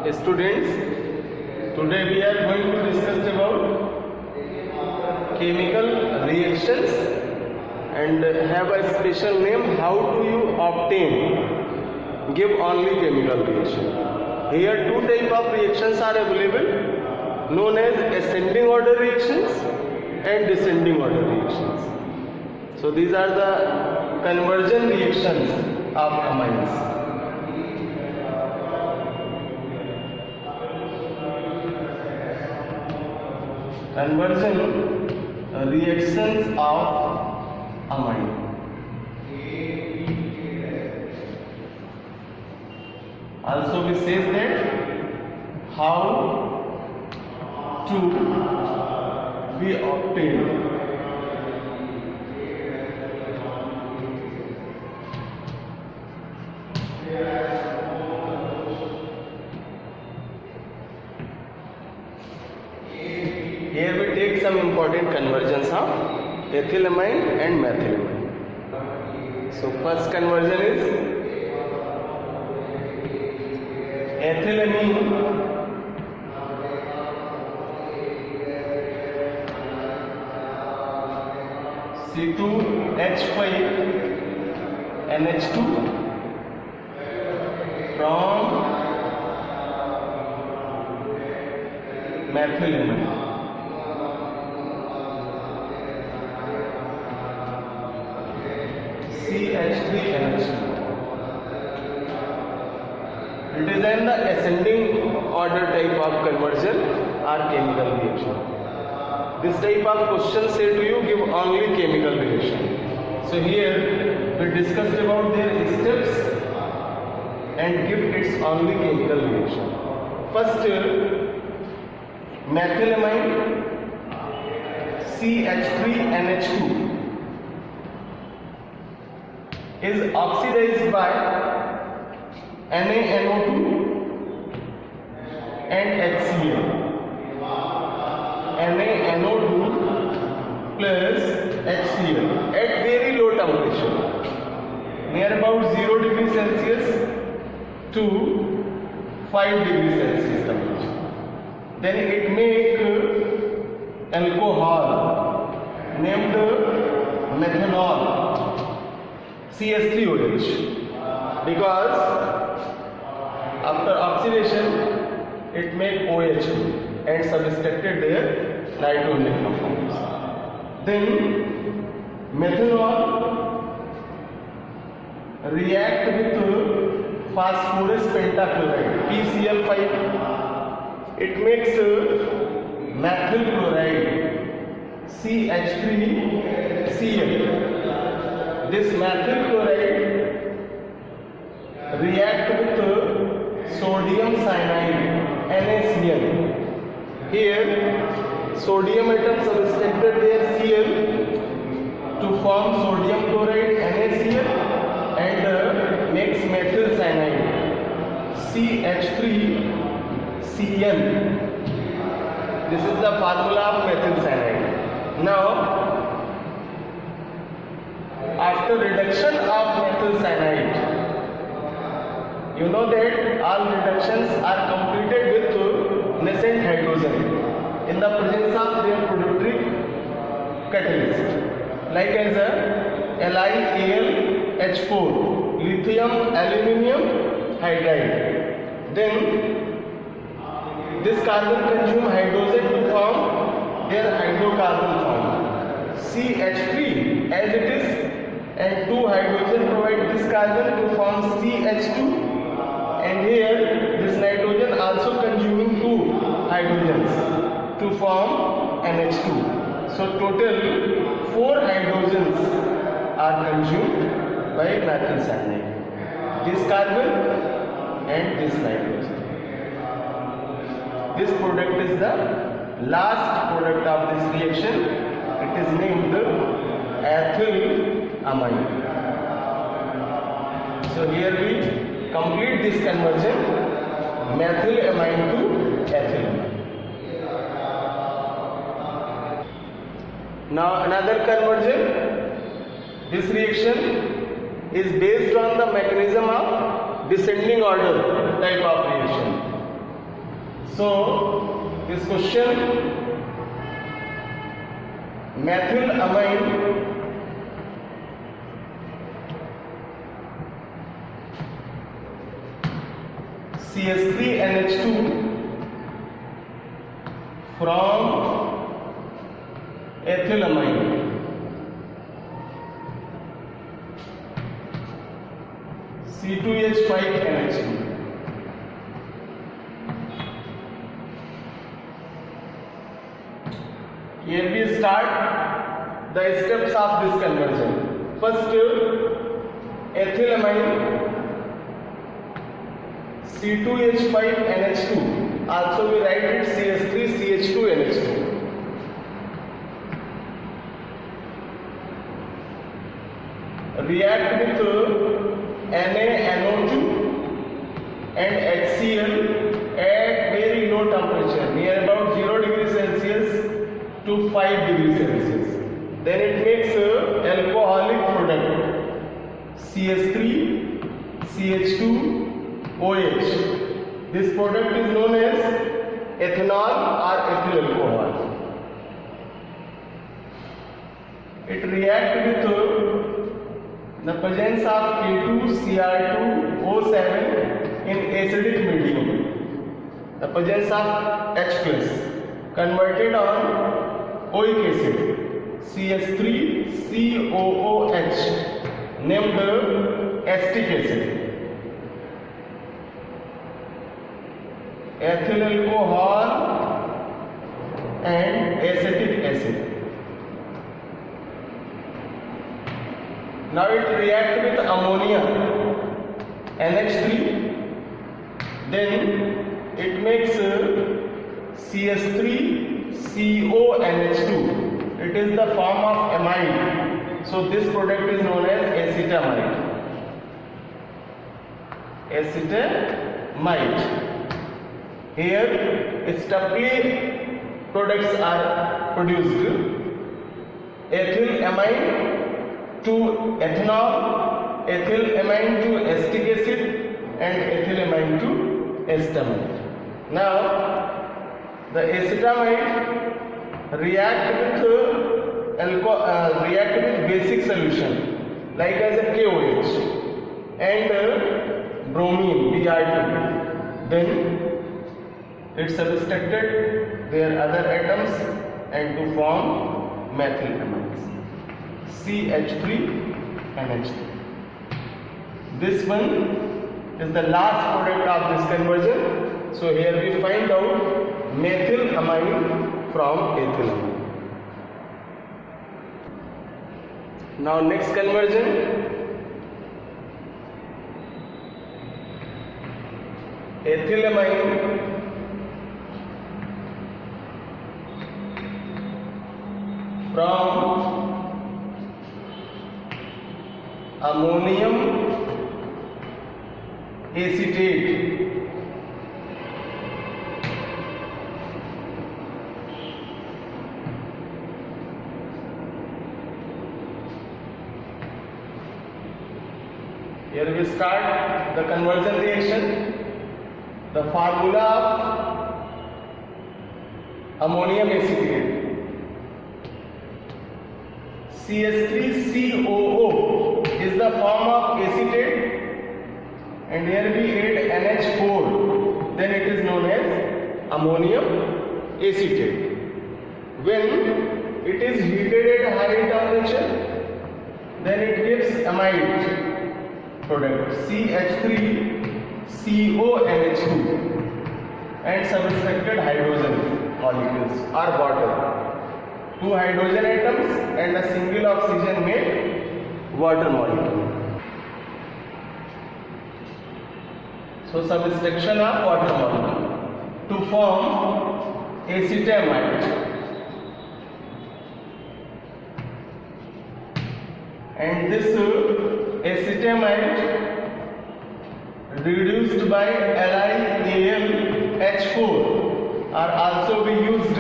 students, today we are going to discuss about chemical reactions and have a special name. How do you obtain? Give only chemical reaction. Here two type of reactions are available, known as ascending order reactions and descending order reactions. So these are the conversion reactions of amines. Conversion reactions of amine. Also we say that how to be obtained. Here we take some important conversions of ethylamine and methylamine. So first conversion is ethylamine C2H5NH2 from methylamine. CH3NH2. It is in the ascending order type of conversion or chemical reaction. This type of question say to you, give only chemical reaction. So here we discussed about their steps and give its only chemical reaction. First, methylamine CH3NH2 is oxidized by NaNO2 and HCl. NaNO2 plus HCl at very low temperature, near about 0 degree Celsius to 5 degree Celsius temperature. Then it make alcohol named methanol CH3OH, because after oxidation it make OH2 and substituted their nitrogen compounds. Then methanol react with phosphorus pentachloride PCl5. It makes methyl chloride CH3Cl. This methyl chloride react with sodium cyanide NaCl. Here sodium atom substituted their Cl to form sodium chloride NaCl and makes methyl cyanide CH3Cl. This is the formula of methyl cyanide. Now after reduction of methyl cyanide, you know that all reductions are completed with nascent hydrogen in the presence of their productive catalyst, like as LiAlH4, lithium aluminium hydride. Then this carbon consume hydrogen to form their hydrocarbon form CH3 as it is, and two hydrogen provide this carbon to form CH2, and here this nitrogen also consuming two hydrogens to form NH2. So total 4 hydrogens are consumed by methyl cyanide, this carbon and this nitrogen. This product is the last product of this reaction. It is named ethylamine. So here we complete this conversion, methylamine to ethylamine. Now another conversion. This reaction is based on the mechanism of descending order type of reaction. So this question, methylamine CH3NH2 from ethylamine C2H5NH2. Here we start the steps of this conversion. First, ethylamine C2H5NH2, also we write it CH3CH2NH2. React with NaNO2 and HCl at very low temperature, near about 0 degrees Celsius to 5 degrees Celsius. Then it makes alcoholic product CH3CH2OH. This product is known as ethanol or ethyl alcohol. It reacts with the presence of K2Cr2O7 in acidic medium. The presence of H plus converted on oic acid CH3COOH named acetic acid. Ethyl alcohol and acetic acid. Now it reacts with ammonia NH3, then it makes CH3CONH2. It is the form of amide, so this product is known as acetamide. Acetamide. Here steply products are produced: ethylamine to ethanol, ethylamine to acetic acid, and ethylamine to acetamide. Now the acetamide react with basic solution like as a KOH and bromine Br2. Then it subtracted their other atoms and to form methylamines CH3NH2. This one is the last product of this conversion. So here we find out methylamine from ethylamine. Now next conversion, ethylamine from ammonium acetate. Here we start the conversion reaction. The formula of ammonium acetate CH3COO is the form of acetate, and here we add NH4, then it is known as ammonium acetate. When it is heated at high temperature, then it gives amide product CH3CONH2 and subtracted hydrogen molecules or water. 2 hydrogen atoms and a single oxygen make water molecule. So subtraction of water molecule to form acetamide. And this acetamide reduced by LiAlH4 are also be used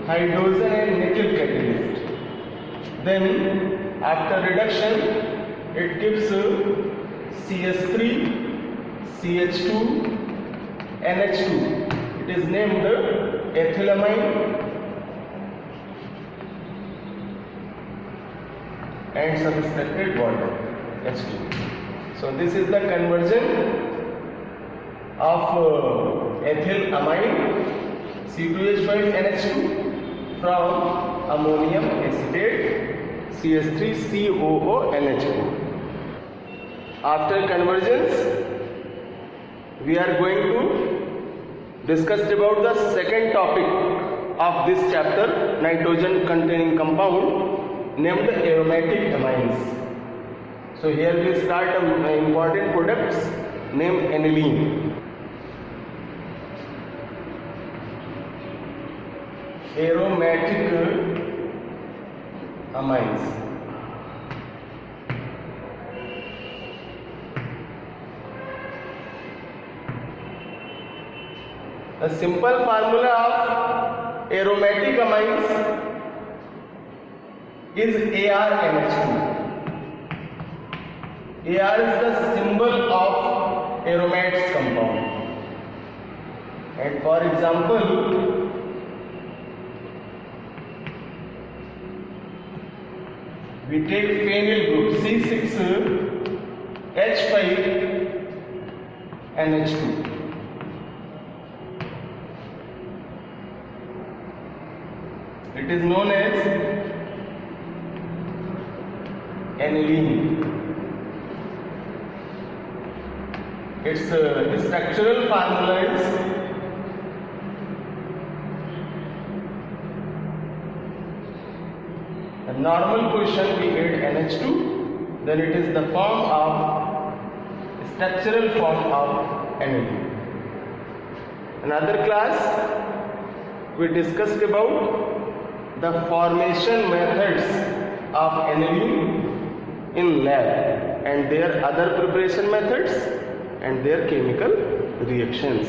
hydrogen and nickel catalyst. Then after reduction it gives CH3 CH2 NH2. It It is named ethylamine and subtracted water H2. So this is the conversion of ethylamine C2H5 NH2 from ammonium acetate CH3COO NH4. After conversions, we are going to discuss about the second topic of this chapter, nitrogen containing compound named aromatic amines. So here we start important products named aniline. Aromatic amines. The simple formula of aromatic amines is ArNH2. Ar is the symbol of aromates compound. And for example, we take phenyl group C6H5NH2. It is known as aniline. Its structural formula is a normal position we add NH2, then it is the form of structural form of aniline. Another class we discussed about the formation methods of aniline in lab and their other preparation methods and their chemical reactions.